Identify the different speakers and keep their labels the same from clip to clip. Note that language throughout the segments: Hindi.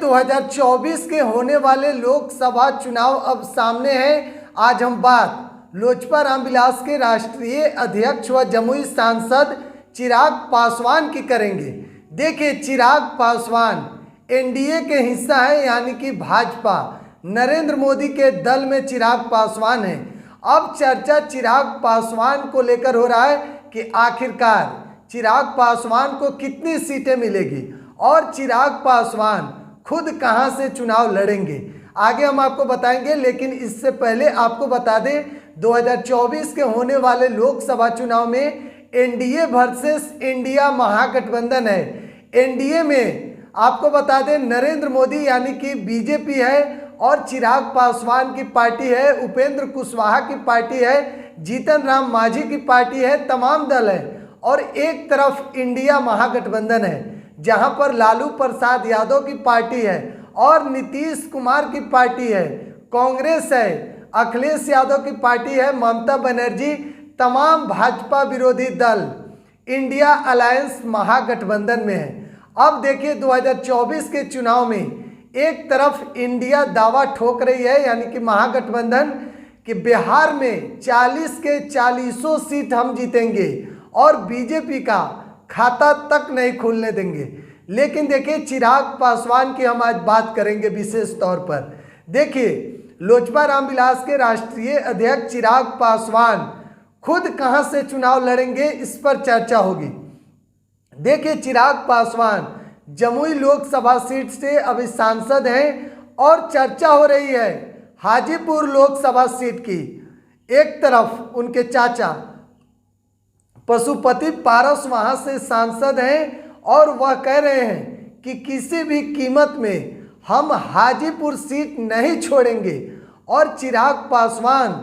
Speaker 1: 2024 के होने वाले लोकसभा चुनाव अब सामने हैं। आज हम बात लोजपा रामविलास के राष्ट्रीय अध्यक्ष व जमुई सांसद चिराग पासवान की करेंगे। देखिए, चिराग पासवान एनडीए के हिस्सा है, यानी कि भाजपा नरेंद्र मोदी के दल में चिराग पासवान है। अब चर्चा चिराग पासवान को लेकर हो रहा है कि आखिरकार चिराग पासवान को कितनी सीटें मिलेगी और चिराग पासवान खुद कहां से चुनाव लड़ेंगे, आगे हम आपको बताएंगे। लेकिन इससे पहले आपको बता दें, 2024 के होने वाले लोकसभा चुनाव में एनडीए वर्सेस इंडिया महागठबंधन है। एनडीए में आपको बता दें नरेंद्र मोदी यानी कि बीजेपी है और चिराग पासवान की पार्टी है, उपेंद्र कुशवाहा की पार्टी है, जीतन राम मांझी की पार्टी है, तमाम दल है। और एक तरफ इंडिया महागठबंधन है जहां पर लालू प्रसाद यादव की पार्टी है और नीतीश कुमार की पार्टी है, कांग्रेस है, अखिलेश यादव की पार्टी है, ममता बनर्जी, तमाम भाजपा विरोधी दल इंडिया अलायंस महागठबंधन में है। अब देखिए, 2024 के चुनाव में एक तरफ इंडिया दावा ठोक रही है यानी कि महागठबंधन कि बिहार में 40 के 40 सीट हम जीतेंगे और बीजेपी का खाता तक नहीं खुलने देंगे। लेकिन देखिए, चिराग पासवान की हम आज बात करेंगे विशेष तौर पर। देखिए, लोजपा रामविलास के राष्ट्रीय अध्यक्ष चिराग पासवान खुद कहां से चुनाव लड़ेंगे, इस पर चर्चा होगी। देखिए, चिराग पासवान जमुई लोकसभा सीट से अभी सांसद हैं और चर्चा हो रही है हाजीपुर लोकसभा सीट की। एक तरफ उनके चाचा पशुपति पारस वहां से सांसद हैं और वह कह रहे हैं कि किसी भी कीमत में हम हाजीपुर सीट नहीं छोड़ेंगे। और चिराग पासवान,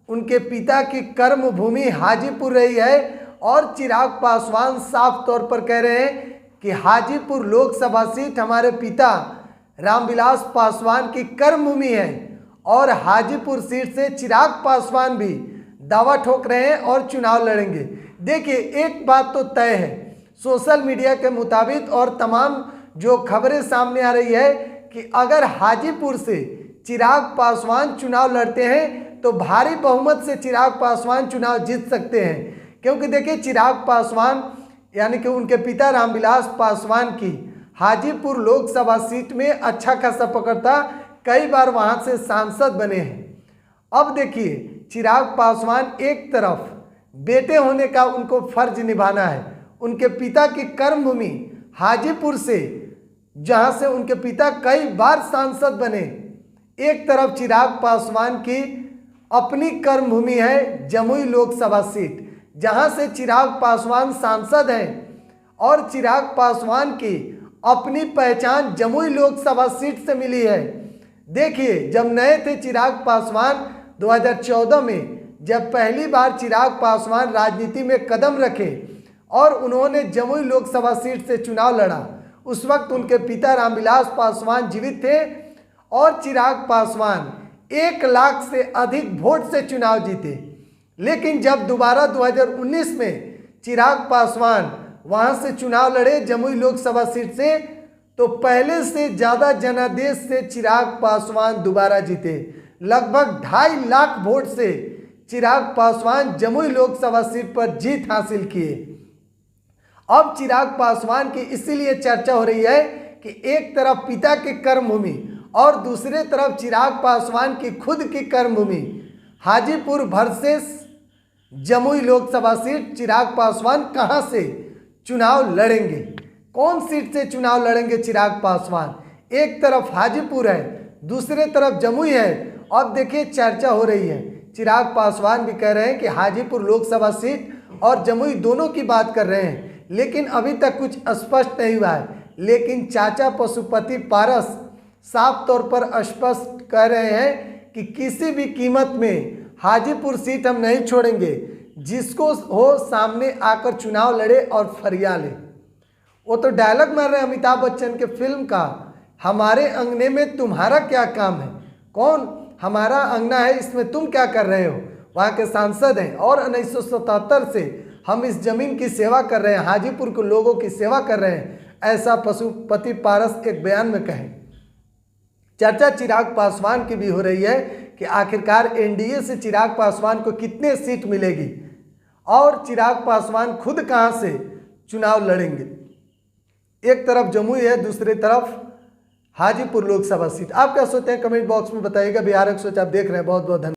Speaker 1: उनके पिता की कर्मभूमि हाजीपुर रही है और चिराग पासवान साफ तौर पर कह रहे हैं कि हाजीपुर लोकसभा सीट हमारे पिता रामविलास पासवान की कर्मभूमि है और हाजीपुर सीट से चिराग पासवान भी दावा ठोक रहे हैं और चुनाव लड़ेंगे। देखिए, एक बात तो तय है, सोशल मीडिया के मुताबिक और तमाम जो खबरें सामने आ रही है कि अगर हाजीपुर से चिराग पासवान चुनाव लड़ते हैं तो भारी बहुमत से चिराग पासवान चुनाव जीत सकते हैं। क्योंकि देखिए, चिराग पासवान यानी कि उनके पिता रामविलास पासवान की हाजीपुर लोकसभा सीट में अच्छा खासा पकड़ था, कई बार वहां से सांसद बने हैं। अब देखिए, चिराग पासवान एक तरफ बेटे होने का उनको फर्ज निभाना है, उनके पिता की कर्मभूमि हाजीपुर से जहां से उनके पिता कई बार सांसद बने, एक तरफ चिराग पासवान की अपनी कर्मभूमि है जमुई लोकसभा सीट जहां से चिराग पासवान सांसद हैं और चिराग पासवान की अपनी पहचान जमुई लोकसभा सीट से मिली है। देखिए, जब नए थे चिराग पासवान 2014 में, जब पहली बार चिराग पासवान राजनीति में कदम रखे और उन्होंने जमुई लोकसभा सीट से चुनाव लड़ा, उस वक्त उनके पिता रामविलास पासवान जीवित थे और चिराग पासवान 1 लाख से अधिक वोट से चुनाव जीते। लेकिन जब दोबारा 2019 में चिराग पासवान वहां से चुनाव लड़े जमुई लोकसभा सीट से, तो पहले से ज़्यादा जनादेश से चिराग पासवान दोबारा जीते। लगभग 2.5 लाख वोट से चिराग पासवान जमुई लोकसभा सीट पर जीत हासिल किए। अब चिराग पासवान की इसीलिए चर्चा हो रही है कि एक तरफ पिता की कर्मभूमि और दूसरे तरफ चिराग पासवान की खुद की कर्मभूमि हाजीपुर वर्सेस जमुई लोकसभा सीट, चिराग पासवान कहां से चुनाव लड़ेंगे, कौन सीट से चुनाव लड़ेंगे चिराग पासवान। एक तरफ हाजीपुर है, दूसरे तरफ जमुई है। अब देखिए, चर्चा हो रही है, चिराग पासवान भी कह रहे हैं कि हाजीपुर लोकसभा सीट और जमुई दोनों की बात कर रहे हैं, लेकिन अभी तक कुछ स्पष्ट नहीं हुआ है। लेकिन चाचा पशुपति पारस साफ तौर पर स्पष्ट कह रहे हैं कि किसी भी कीमत में हाजीपुर सीट हम नहीं छोड़ेंगे, जिसको हो सामने आकर चुनाव लड़े और फरिया ले। वो तो डायलॉग मार रहे हैं अमिताभ बच्चन के फिल्म का, हमारे अंगने में तुम्हारा क्या काम है, कौन हमारा अंगना है, इसमें तुम क्या कर रहे हो। वहाँ के सांसद हैं और 1977 से हम इस जमीन की सेवा कर रहे हैं, हाजीपुर के लोगों की सेवा कर रहे हैं, ऐसा पशुपति पारस एक बयान में कहे। चर्चा चिराग पासवान की भी हो रही है कि आखिरकार एनडीए से चिराग पासवान को कितने सीट मिलेगी और चिराग पासवान खुद कहां से चुनाव लड़ेंगे। एक तरफ जमुई है, दूसरी तरफ हाजीपुर लोकसभा सीट। आप क्या सोचते हैं कमेंट बॉक्स में बताइएगा। बिहार 100 आप देख रहे हैं। बहुत बहुत धन्यवाद।